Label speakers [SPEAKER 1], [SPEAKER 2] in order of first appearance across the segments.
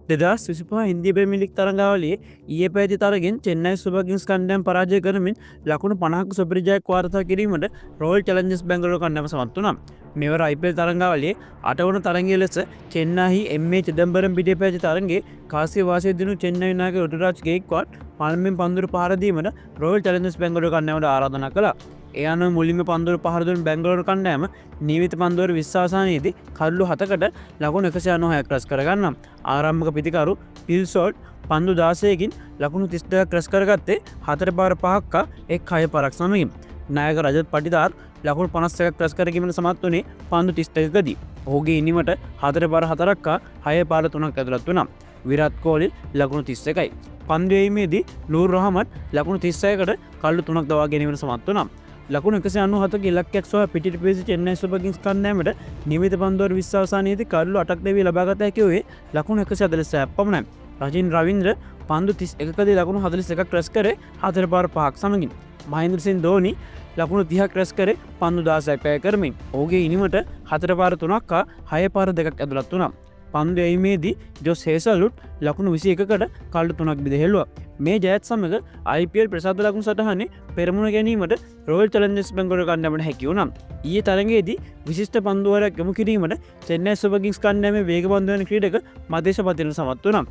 [SPEAKER 1] 2025 ඉන්දිය premier league තරඟාවලියේ ඊයේ පැවති තරගෙන් චෙන්නයි සුපර් කිංස් කණ්ඩායම පරාජය කරමින් ලකුණු 50ක සුපිරි ජයක් වාර්තා කිරීමට රොයල් චැලෙන්ජර්ස් බැංගලෝර කණ්ඩායම සමත් වුණා. මෙවර IPL තරඟාවලියේ 8 වන තරඟයේ ලෙස චෙන්නයි MA චිදම්බරම් පිටියේ පැවති තරඟයේ කාසිය වාසිය දිනු චෙන්නයි නායක රුතුරාජ් ගේක්වාඩ් පළමුවෙන් පන්දුර පහර දීමට රොයල් චැලෙන්ජර්ස් බැංගලෝර කණ්ඩායමට ආරාධනා කළා. ඒ අනුව මුලින්ම පන්දුර පහර දුන් බැංගලෝර කණ්ඩායම නියමිත පන්දුවර 20 අවසානයේදී කල්ලු 7කට ලකුණු 196ක් රැස් කරගන්නවා. ආරම්භක පිතිකරු පිල් සෝල්ට් පන්දු 16කින් ලකුණු 32ක් රැස් කරගත්තේ 4 පාර 5ක් එක් 6 පාරක් සමගින්. නායක රජත් පටිදාර් ලකුණු 51ක් රැස් කරගැනීමට සමත් වුණේ පන්දු 32කදී. ඔහුගේ ඉනිමට 4 පාර 4ක් 6 පාර 3ක් ඇතුළත් වුණා. විරාට් කෝලි ලකුණු 31යි. පන්දු එීමේදී නූර් රහමත් ලකුණු 36කට කල්ලු 3ක් දවා ගැනීමට සමත් වුණා. ලකුණු 197ක ඉලක්කයක් සොයා පිටිට පිවිසි චෙන්නයි සුපර් කිංස් කණ්ඩායමට නියමිත පන්දුවර 20 අවසානයේදී කල්ලු 8ක් දෙවි ලබාගත හැකි වූයේ ලකුණු 146ක් පමණයි. රජින් රවීන්ද්‍ර පන්දු 31කදී ලකුණු 41ක් රැස් කරේ 4 පාර 5ක් සමගින්. මහේන්ද්‍ර සිං ධෝනි ලකුණු 30ක් රැස් කරේ පන්දු 16ක් පැය කරමින්. ඔහුගේ ඉනිමට 4 පාර 3ක් 6 පාර 2ක් ඇතුළත් වුණා. පන්දු එීමේදී ජොස් හේසල්වුඩ් ලකුණු 21කට කල්ලු 3ක් බෙදෙහෙළුවා. මේ ජයත් සමග IPL ප්‍රසාද ලකුණු සටහනේ පෙරමුණ ගැනීමට රොයල් චැලෙන්ජර්ස් බැංගලෝර කණ්ඩායමට හැකි වුණා. ඊයේ තරඟයේදී විශිෂ්ට පන්දුවරයක් යොමු කිරීමට චෙන්නයි සුපර් කිංස් කණ්ඩායමේ වේගපන්දු වෙන ක්‍රීඩක මතේෂ පතිරණ සමත් වුණා.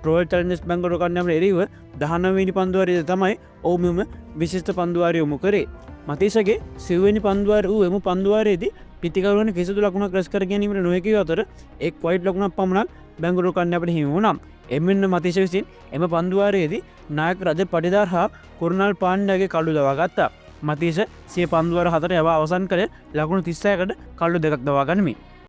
[SPEAKER 1] රොයල් චැලෙන්ජර්ස් බැංගලෝර කණ්ඩායමට එරෙහිව 19 වෙනි පන්දුවරයේ තමයි ඔහු මෙම විශිෂ්ට පන්දුවාරය යොමු කරේ. මතේෂගේ 9 වෙනි පන්දුවාරය වූ එම පන්දුවාරයේදී පිතිකරුවන් කිසිදු ලකුණක් රැස් කර ගැනීමට නොහැකි අතර එක් වයිට් ලකුණක් පමණක් බැංගලෝර කණ්ඩායමට හිමි වුණා. එමෙන්න මතේෂ විසින් එම පන්දුවාරයේදී නායක රජත් පටිදාර් හා කුරුණාල් පාණ්ඩයාගේ කල්ලු දවා ගත්තා. මතේෂ සිය පන්දුවාර 4 යවා අවසන් කළ ලකුණු 36කට කල්ලු 2ක් දවා ගනිමින්